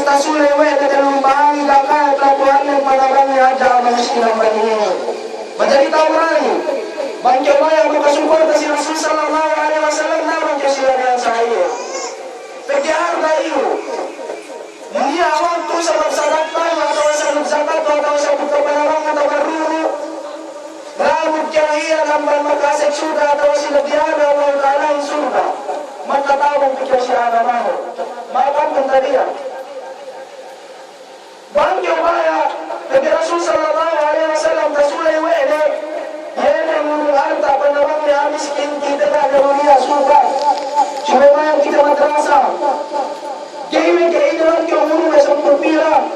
tasulay wala dalawang bahanga ka pelabuhan ng panarangnya ada manusia ini. Menjadi tawaran bangkit yang berkesyukur dari Rasul sallallahu alaihi wasallam namun kesilapan saya. Pergi harta itu. Dia waktu sebab sadat atau sebab zakat atau sebab kebenaran atau beruru. Lalu kaya lamban makasih surga atau silabihan Allah Ta'ala yang surga. Maka tahu pikir siapa mahu. Maafkan mentadiya. Bangkit baya pergi Rasul sallallahu alaihi wasallam tasulay wala. Yan ang harta panawang niya miskin kita na dunia surga. Cuma kita madrasa. Kaya kailangan ko muna sa pupila.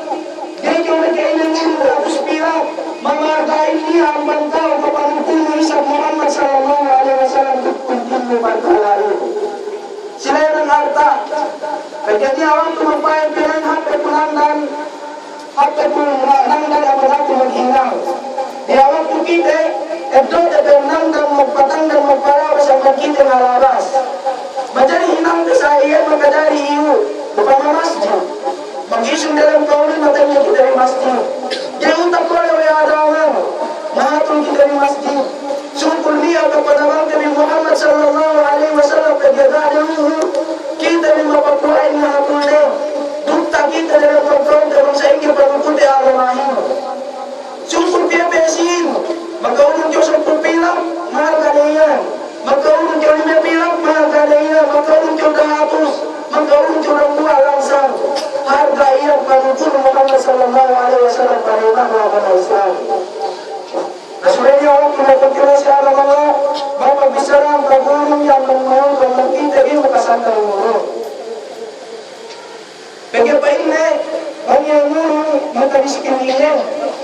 Kaya kailangan mo ako sa pila. Mamargain niya ang bantaw kapag puno sa Muhammad sallallahu alaihi wasallam kuntinu bantaw. Sila yung harta. Kaya niya awang tumagpayan pinang hapit punandan. Hapit punandan ang natin maghinang. Di awang tukite. Ito nangdan magpatangdan magparaw sa pagkita ng alabas. Majari hinang sa iyan magkadari iyo. Bukan masjid. Mag-ising dalam kaunin matanya kita di masjid. Yang utak ko ay adawan. Mahatong kita di masjid. Sungkul niya kepada Nabi Muhammad sallallahu alaihi wasallam pagkakadaluhu. Kita di mapagkuhain na hatunin. Dukta kita dalam pagkakon karong sa inyo pagkukunti alamahin. Sungkul piyapesin. Magkaunin ko sa pupilap. Mahal ka na yan. Magkaunin ko na pilap. Mahal ka na yan. Magkaunin ko kahapos. Magkaunin ko ng buha langsang. Harga iyan pagkakun Muhammad sallallahu alaihi wasallam parinang laban ng Islam. Nasulay niya ako pinapuntinan siya ng mga mapagbisaram kagulong yang mengurong kung magkita yung makasanta ng muro. Pagka pa ini, ang yung muro magkabisikin iyan.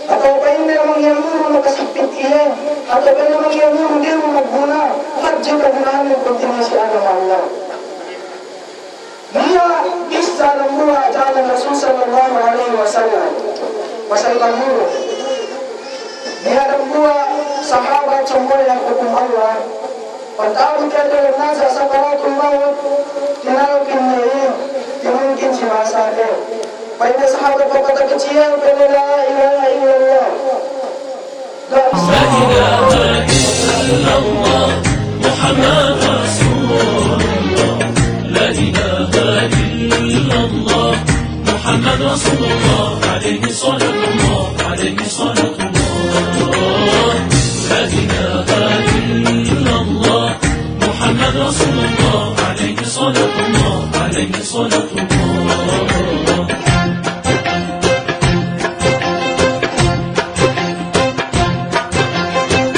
Atau pa ini ang yung muro magkasipit iyan. Atau pa naman yung muro hindi mo magguna. Hadyo kagunahan ng puntinan siya ng Allah. Dia kisah lembuah jalan Rasul sallallahu alaihi wasallam. Pasal lembuah. Dia lembuah sahabat semua yang hukum Allah. Pantau kita dalam nasa sakaratul maut. Tinalkin niya. Timungkin si masade. Pada sahabat kata kecil pada la ilaha illallah. La ilaha illallah Muhammad Rasulullah. La ilaha illallah Muhammad Rasulullah. Alaihi salatullah. Alaihi salatullah. La ilaha illallah Muhammad Rasulullah. Alaihi salatullah. Alaihi salatullah.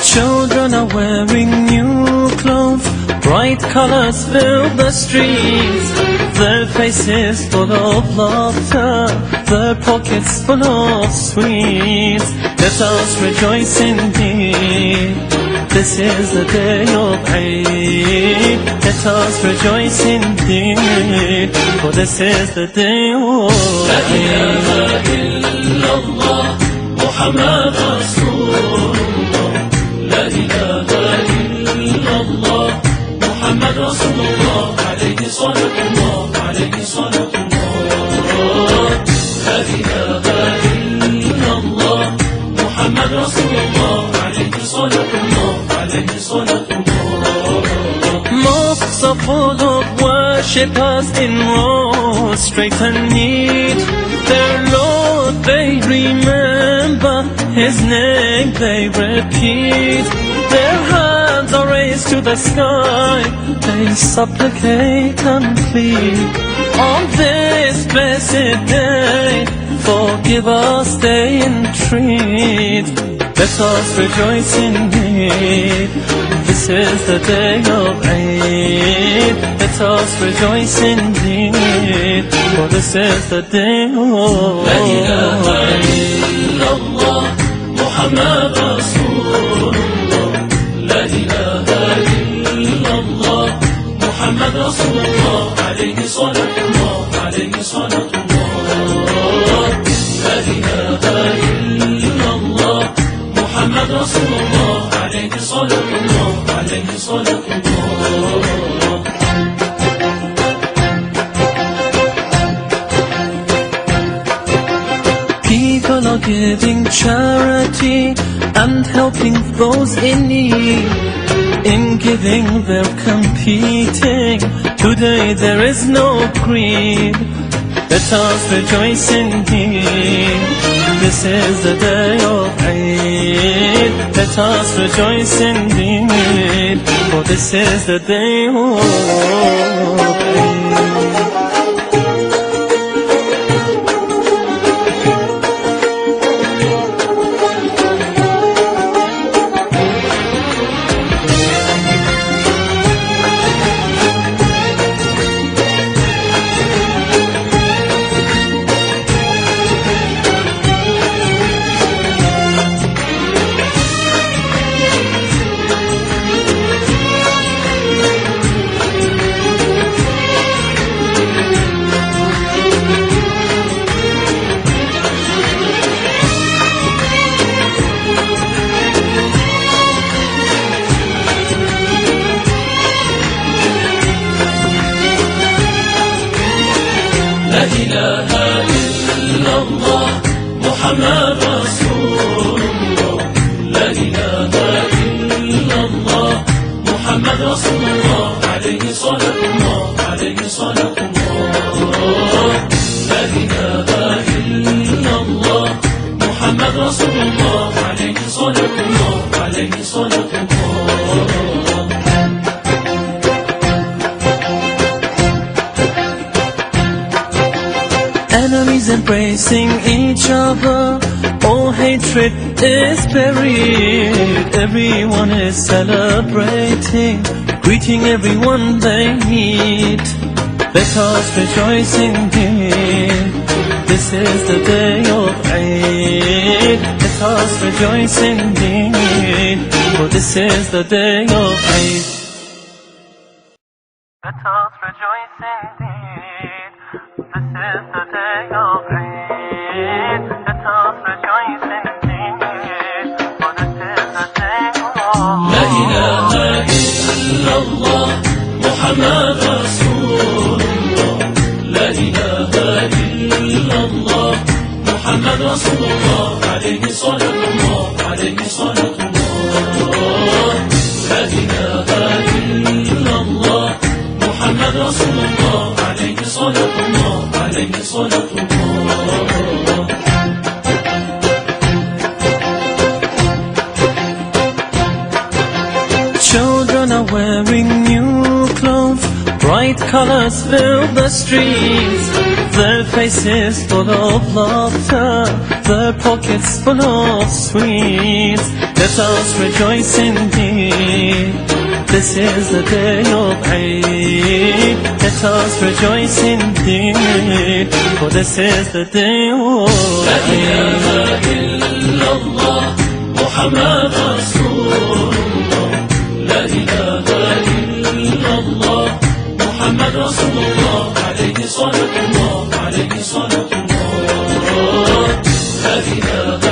Children are wearing new clothes. Bright colors fill the streets. Their faces full of laughter. Their pockets full of sweets. Let us rejoice indeed. This is the day of Eid. Let us rejoice indeed. For this is the day of Eid. La ilaha illallah Muhammad Rasulullah. La ilaha illallah Muhammad Rasulullah. Alaihi salatullah. Alaihi salatullah. La ilaha illallah Muhammad Rasulullah. Alaihi salatullah. Alaihi salatullah. Mosques are full of worshippers in rows, straight and neat. Their Lord they remember, His name they repeat. Their hands are raised to the sky, they supplicate and plead. On this blessed day, forgive us they entreat. Let us rejoice indeed. This is the day of Eid. Let us rejoice indeed. For this is the day of La ilaha illallah Muhammad Rasulullah. La ilaha illallah Muhammad Rasulullah. Alaihi salatullah. Alaihi salatullah. La ilaha illallah Muhammad Rasulullah. Alaihi salatullah. Alaihi salatullah. are giving charity and helping those in need. In giving they're competing. Today there is no greed. Let us rejoice indeed. This is the day of Eid. Let us rejoice indeed. For this is the day of Eid. لا إله إلا الله محمد رسول الله. لا إله إلا الله محمد رسول الله. عليه صلاة الله، عليه صلاة الله. لا إله إلا الله محمد رسول الله. عليه صلاة الله، عليه صلاة الله. Enemies embracing each other, all hatred is buried. Everyone is celebrating, greeting everyone they meet. Let us rejoice indeed. This is the day of Eid. Let us rejoice indeed. For this is the day of Eid. Let us rejoice indeed. This is the day of Eid. Let us rejoice indeed. For this is the day of لا إله إلا الله محمد رسول الله. لا إله إلا الله محمد رسول الله. عليه صلاة الله، عليه صلاة الله. لا إله إلا الله محمد رسول الله. عليه صلاة الله، عليه صلاة الله. Children are wearing new clothes, bright colors fill the streets. Their faces full of laughter, their pockets full of sweets. Let us rejoice indeed. This is the day of Eid. Let us rejoice indeed. For this is the day of لا إله Eid. إلا الله محمد رسول الله. لا إله إلا الله محمد رسول الله. عليه صلاة الله، عليه صلاة الله. لا إله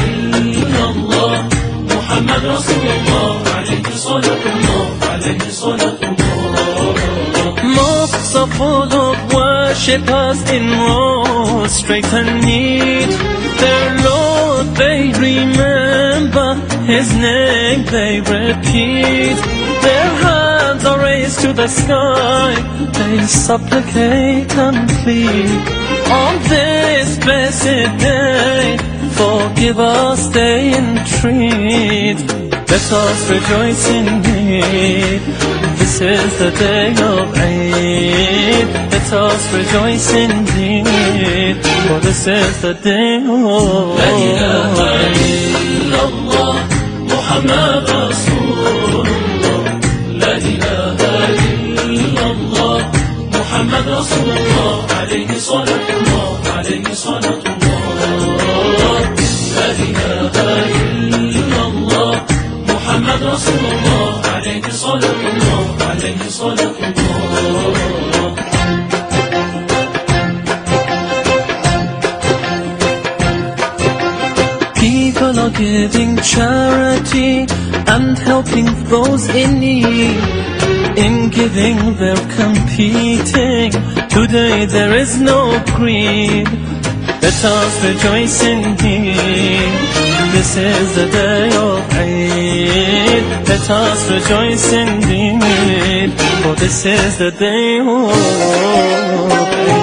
إلا الله محمد رسول الله. عليه صلاة الله، عليه صلاة الله. Mosques are full of worshippers in rows, straight and neat. Their Lord they remember, His name they repeat. Their hands are raised to the sky, they supplicate and plead. On this blessed day, forgive us they entreat. Let us rejoice indeed. This is the day of Eid. Let us rejoice indeed. For this is the day of لا إله إلا الله محمد رسول الله. لا إله إلا الله محمد رسول الله. عليه صلاة الله، عليه صلاة الله. لا إله إلا الله محمد رسول الله. عليه صلاة الله، عليه صلاة الله. People are giving charity and helping those in need. In giving they're competing. Today there is no greed. Let us rejoice indeed. This is the day of Eid. Let us rejoice indeed, for this is the day of Eid.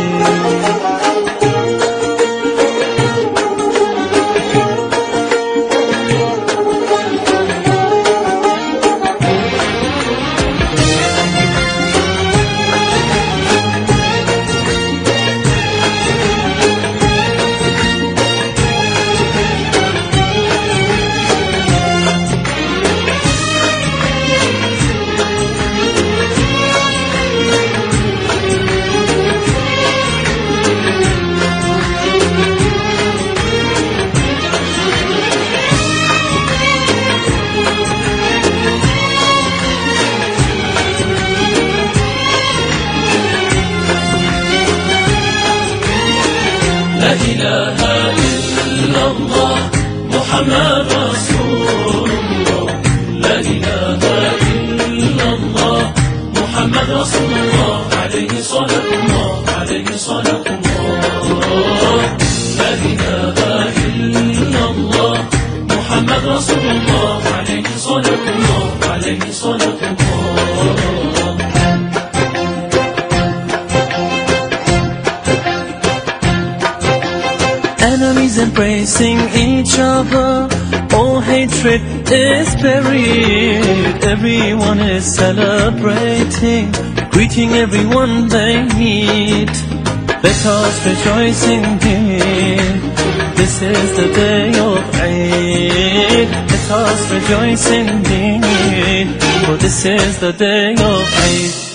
لا إله إلا الله محمد رسول الله. لا إله إلا الله محمد رسول الله. عليه صلاة الله، عليه صلاة الله. لا إله إلا الله محمد رسول الله. عليه صلاة الله، عليه صلاة الله. Enemies embracing each other, all hatred is buried. Everyone is celebrating, greeting everyone they meet. Let us rejoice indeed. This is the day of Eid. Let us rejoice indeed, for this is the day of Eid.